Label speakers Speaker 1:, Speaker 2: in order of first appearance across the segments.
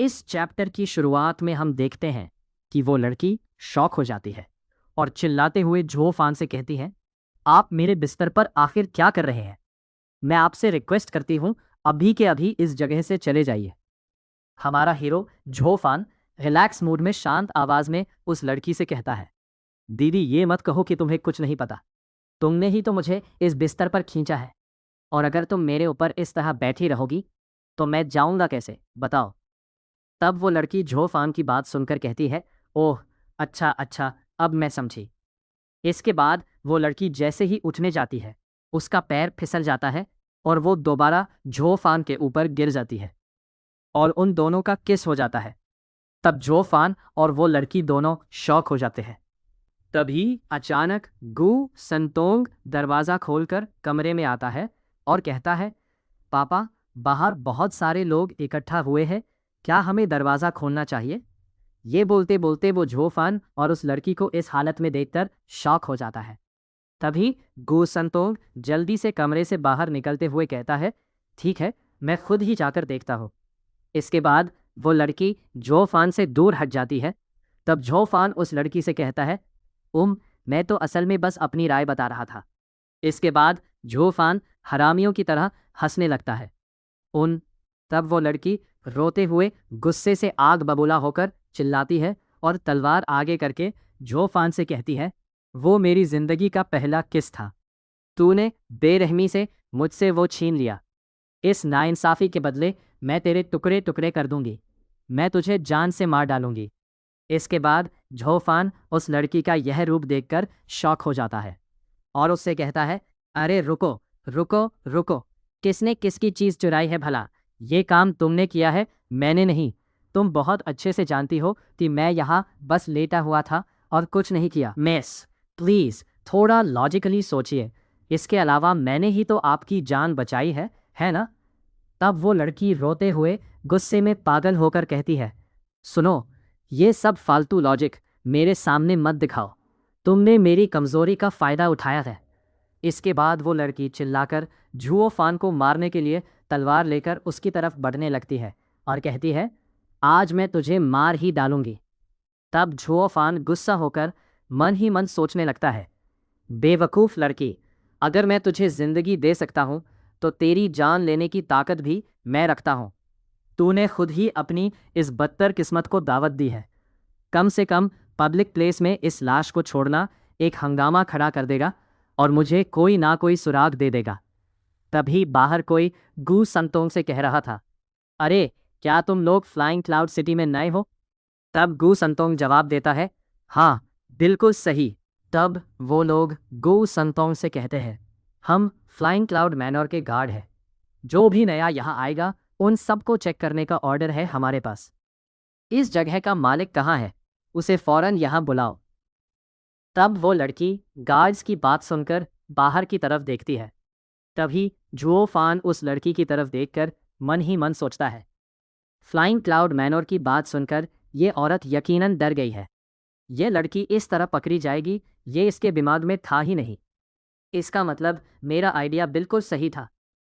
Speaker 1: इस चैप्टर की शुरुआत में हम देखते हैं कि वो लड़की शॉक हो जाती है और चिल्लाते हुए जो फान से कहती है, आप मेरे बिस्तर पर आखिर क्या कर रहे हैं? मैं आपसे रिक्वेस्ट करती हूँ, अभी के अभी इस जगह से चले जाइए। हमारा हीरो झोफान रिलैक्स मूड में शांत आवाज में उस लड़की से कहता है, दीदी ये मत कहो कि तुम्हें कुछ नहीं पता। तुमने ही तो मुझे इस बिस्तर पर खींचा है, और अगर तुम मेरे ऊपर इस तरह बैठी रहोगी तो मैं जाऊंगा कैसे, बताओ। तब वो लड़की झोफान की बात सुनकर कहती है, ओह अच्छा अच्छा, अब मैं समझी। इसके बाद वो लड़की जैसे ही उठने जाती है, उसका पैर फिसल जाता है और वो दोबारा झोफान के ऊपर गिर जाती है और उन दोनों का किस हो जाता है। तब झोफान और वो लड़की दोनों शॉक हो जाते हैं। तभी अचानक गु संतोंग दरवाज़ा खोलकर कमरे में आता है और कहता है, पापा, बाहर बहुत सारे लोग इकट्ठा हुए हैं, क्या हमें दरवाज़ा खोलना चाहिए? ये बोलते बोलते वो झोफान और उस लड़की को इस हालत में देखकर शॉक हो जाता है। तभी गु संतोंग जल्दी से कमरे से बाहर निकलते हुए कहता है, ठीक है, मैं खुद ही जाकर देखता हूँ। इसके बाद वो लड़की झोफान से दूर हट जाती है। तब झोफान उस लड़की से कहता है, मैं तो असल में बस अपनी राय बता रहा था। इसके बाद झोफान हरामियों की तरह हंसने लगता है। उन तब वो लड़की रोते हुए गुस्से से आग बबूला होकर चिल्लाती है और तलवार आगे करके झोफान से कहती है, वो मेरी जिंदगी का पहला किस था। तूने बेरहमी से मुझसे वो छीन लिया। इस नाइंसाफ़ी के बदले मैं तेरे टुकड़े टुकड़े कर दूंगी। मैं तुझे जान से मार डालूंगी। इसके बाद झोफान उस लड़की का यह रूप देखकर शॉक हो जाता है और उससे कहता है, अरे रुको रुको रुको, किसने किसकी चीज़ चुराई है भला? ये काम तुमने किया है, मैंने नहीं। तुम बहुत अच्छे से जानती हो कि मैं यहाँ बस लेटा हुआ था और कुछ नहीं किया। मिस, प्लीज़ थोड़ा लॉजिकली सोचिए। इसके अलावा मैंने ही तो आपकी जान बचाई है ना? तब वो लड़की रोते हुए गुस्से में पागल होकर कहती है, सुनो, ये सब फालतू लॉजिक मेरे सामने मत दिखाओ। तुमने मेरी कमज़ोरी का फ़ायदा उठाया है। इसके बाद वो लड़की चिल्लाकर झुओफान को मारने के लिए तलवार लेकर उसकी तरफ बढ़ने लगती है और कहती है, आज मैं तुझे मार ही डालूंगी। तब झुओफान गुस्सा होकर मन ही मन सोचने लगता है, बेवकूफ़ लड़की, अगर मैं तुझे ज़िंदगी दे सकता हूँ तो तेरी जान लेने की ताकत भी मैं रखता हूँ। तूने खुद ही अपनी इस बदतर किस्मत को दावत दी है। कम से कम पब्लिक प्लेस में इस लाश को छोड़ना एक हंगामा खड़ा कर देगा और मुझे कोई ना कोई सुराग दे देगा। तभी बाहर कोई गू संतोंग से कह रहा था, अरे क्या तुम लोग फ्लाइंग क्लाउड सिटी में नए हो? तब गू संतोंग जवाब देता है, हाँ बिल्कुल सही। तब वो लोग गू संतोंग से कहते हैं, हम फ्लाइंग क्लाउड मैनर के गार्ड हैं। जो भी नया यहाँ आएगा उन सबको चेक करने का ऑर्डर है हमारे पास। इस जगह का मालिक कहाँ है? उसे फौरन यहाँ बुलाओ। तब वो लड़की गार्ड्स की बात सुनकर बाहर की तरफ देखती है। तभी जुओफान उस लड़की की तरफ देखकर मन ही मन सोचता है, फ्लाइंग क्लाउड मैनर की बात सुनकर ये औरत यकीनन डर गई है। ये लड़की इस तरह पकड़ी जाएगी, ये इसके दिमाग में था ही नहीं। इसका मतलब मेरा आइडिया बिल्कुल सही था।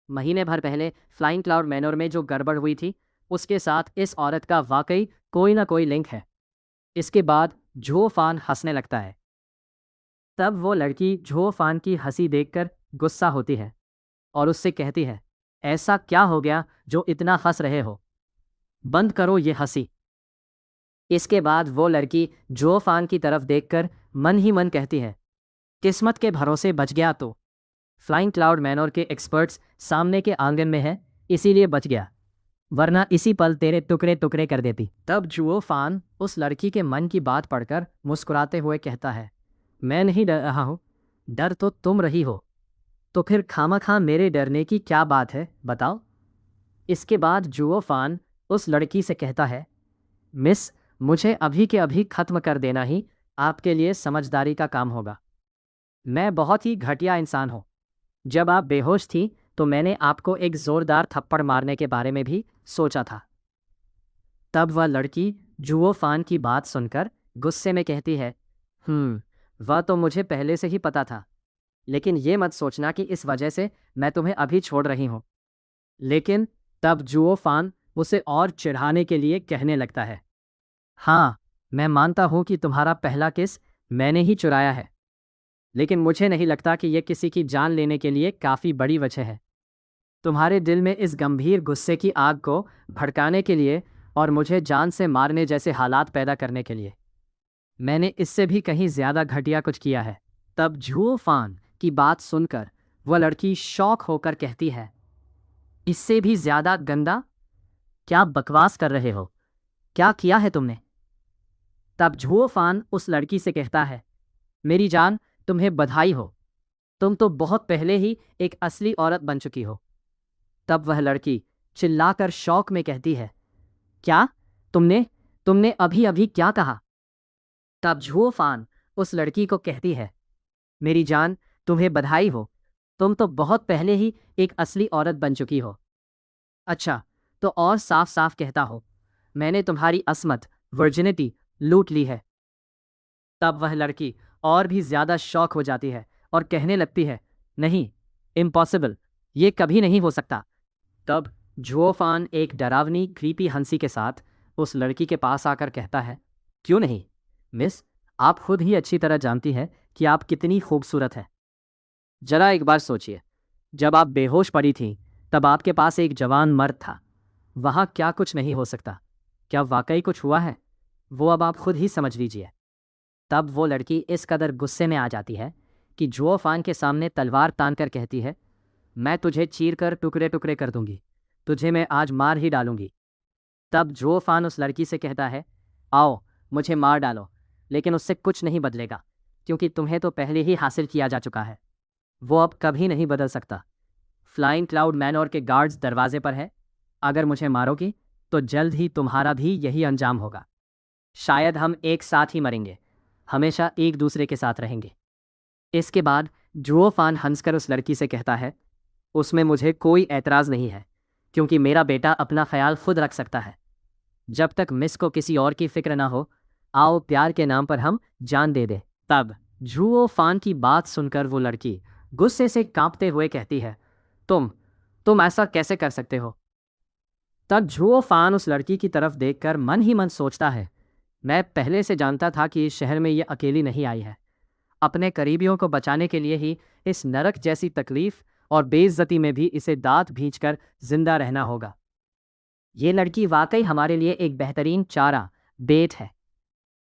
Speaker 1: महीने भर पहले फ्लाइंग क्लाउड मैनर में जो गड़बड़ हुई थी, उसके साथ इस औरत का वाकई कोई ना कोई लिंक है। इसके बाद झोफान हंसने लगता है। तब वो लड़की झोफान की हंसी देखकर गुस्सा होती है और उससे कहती है, ऐसा क्या हो गया जो इतना हंस रहे हो? बंद करो ये हंसी। इसके बाद वो लड़की झोफान की तरफ देखकर मन ही मन कहती है, किस्मत के भरोसे बच गया तो। फ्लाइंग क्लाउड मैनर के एक्सपर्ट्स सामने के आंगन में है, इसीलिए बच गया, वरना इसी पल तेरे टुकड़े टुकड़े कर देती। तब जुओफान उस लड़की के मन की बात पढ़कर मुस्कुराते हुए कहता है, मैं नहीं डर रहा हूँ, डर तो तुम रही हो। तो फिर खामखा मेरे डरने की क्या बात है, बताओ। इसके बाद जुओफान उस लड़की से कहता है, मिस, मुझे अभी के अभी ख़त्म कर देना ही आपके लिए समझदारी का काम होगा। मैं बहुत ही घटिया इंसान हूँ। जब आप बेहोश थी तो मैंने आपको एक ज़ोरदार थप्पड़ मारने के बारे में भी सोचा था। तब वह लड़की जुओफान की बात सुनकर गुस्से में कहती है, वह तो मुझे पहले से ही पता था, लेकिन ये मत सोचना कि इस वजह से मैं तुम्हें अभी छोड़ रही हूँ। लेकिन तब जुओफान उसे और चिढ़ाने के लिए कहने लगता है, हाँ, मैं मानता हूं कि तुम्हारा पहला किस मैंने ही चुराया है, लेकिन मुझे नहीं लगता कि यह किसी की जान लेने के लिए काफ़ी बड़ी वजह है। तुम्हारे दिल में इस गंभीर गुस्से की आग को भड़काने के लिए और मुझे जान से मारने जैसे हालात पैदा करने के लिए मैंने इससे भी कहीं ज़्यादा घटिया कुछ किया है। तब झुओ फान की बात सुनकर वह लड़की शौक होकर कहती है, इससे भी ज़्यादा गंदा? क्या बकवास कर रहे हो? क्या किया है तुमने? तब झुओ फान उस लड़की से कहता है, मेरी जान, तुम्हें बधाई हो, तुम तो बहुत पहले ही एक असली औरत बन चुकी हो। तब वह लड़की चिल्लाकर शौक में कहती है, क्या? तुमने तुमने अभी अभी क्या कहा? तब झुओ फान उस लड़की को कहती है, मेरी जान, तुम्हें बधाई हो, तुम तो बहुत पहले ही एक असली औरत बन चुकी हो। अच्छा, तो और साफ साफ कहता हो, मैंने तुम्हारी असमत वर्जिनिटी लूट ली है। तब वह लड़की और भी ज़्यादा शौक हो जाती है और कहने लगती है, नहीं, इम्पॉसिबल, ये कभी नहीं हो सकता। तब जुओफान एक डरावनी क्रीपी हंसी के साथ उस लड़की के पास आकर कहता है, क्यों नहीं मिस, आप खुद ही अच्छी तरह जानती हैं कि आप कितनी खूबसूरत हैं। जरा एक बार सोचिए, जब आप बेहोश पड़ी थीं तब आपके पास एक जवान मर्द था। वहाँ क्या कुछ नहीं हो सकता? क्या वाकई कुछ हुआ है? वो अब आप खुद ही समझ लीजिए। तब वो लड़की इस कदर गुस्से में आ जाती है कि जुओफान के सामने तलवार तान कर कहती है, मैं तुझे चीर कर टुकड़े टुकड़े कर दूंगी, तुझे मैं आज मार ही डालूंगी। तब जुओफान उस लड़की से कहता है, आओ, मुझे मार डालो, लेकिन उससे कुछ नहीं बदलेगा, क्योंकि तुम्हें तो पहले ही हासिल किया जा चुका है। वो अब कभी नहीं बदल सकता। फ्लाइंग क्लाउड मैनोर के गार्ड्स दरवाजे पर है। अगर मुझे मारोगी तो जल्द ही तुम्हारा भी यही अंजाम होगा। शायद हम एक साथ ही मरेंगे, हमेशा एक दूसरे के साथ रहेंगे। इसके बाद जुओफान हंसकर उस लड़की से कहता है, उसमें मुझे कोई ऐतराज़ नहीं है, क्योंकि मेरा बेटा अपना ख्याल खुद रख सकता है। जब तक मिस को किसी और की फिक्र ना हो, आओ प्यार के नाम पर हम जान दे दें। तब जुओफान की बात सुनकर वो लड़की गुस्से से कांपते हुए कहती है, तुम ऐसा कैसे कर सकते हो? तब जुओफान उस लड़की की तरफ देखकर मन ही मन सोचता है, मैं पहले से जानता था कि इस शहर में ये अकेली नहीं आई है। अपने करीबियों को बचाने के लिए ही इस नरक जैसी तकलीफ और बेइज्जती में भी इसे दांत भींचकर जिंदा रहना होगा। ये लड़की वाकई हमारे लिए एक बेहतरीन चारा बेट है।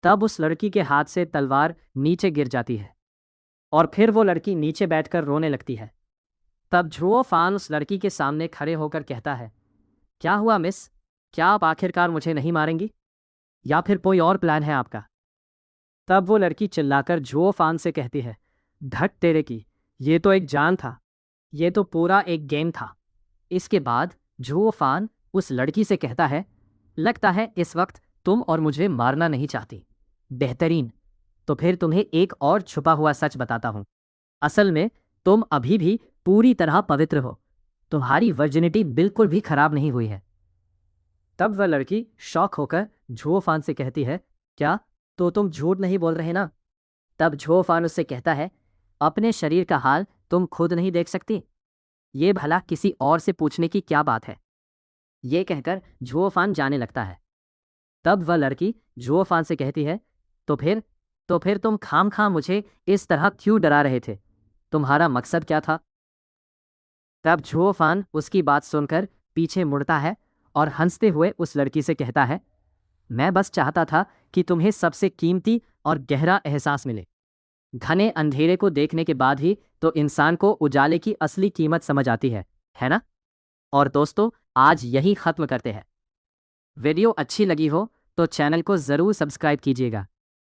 Speaker 1: तब उस लड़की के हाथ से तलवार नीचे गिर जाती है और फिर वो लड़की नीचे बैठकर रोने लगती है। तब जुओफान उस लड़की के सामने खड़े होकर कहता है, क्या हुआ मिस? क्या आप आखिरकार मुझे नहीं मारेंगी, या फिर कोई और प्लान है आपका? तब वो लड़की चिल्लाकर जुओफान से कहती है, धट तेरे की, ये तो एक जान था, ये तो पूरा एक गेम था। इसके बाद जुओफान उस लड़की से कहता है, लगता है इस वक्त तुम और मुझे मारना नहीं चाहती। बेहतरीन, तो फिर तुम्हें एक और छुपा हुआ सच बताता हूँ। असल में तुम अभी भी पूरी तरह पवित्र हो, तुम्हारी वर्जिनिटी बिल्कुल भी खराब नहीं हुई है। तब वह लड़की शॉक होकर जुओफान से कहती है, क्या? तो तुम झूठ नहीं बोल रहे ना? तब जुओफान उससे कहता है, अपने शरीर का हाल तुम खुद नहीं देख सकती, ये भला किसी और से पूछने की क्या बात है? ये कहकर जुओफान जाने लगता है। तब वह लड़की जुओफान से कहती है, तो फिर तुम खाम खाम मुझे इस तरह क्यों डरा रहे थे? तुम्हारा मकसद क्या था? तब जुओफान उसकी बात सुनकर पीछे मुड़ता है और हंसते हुए उस लड़की से कहता है, मैं बस चाहता था कि तुम्हें सबसे कीमती और गहरा एहसास मिले। घने अंधेरे को देखने के बाद ही तो इंसान को उजाले की असली कीमत समझ आती है ना? और दोस्तों, आज यही ख़त्म करते हैं। वीडियो अच्छी लगी हो तो चैनल को ज़रूर सब्सक्राइब कीजिएगा।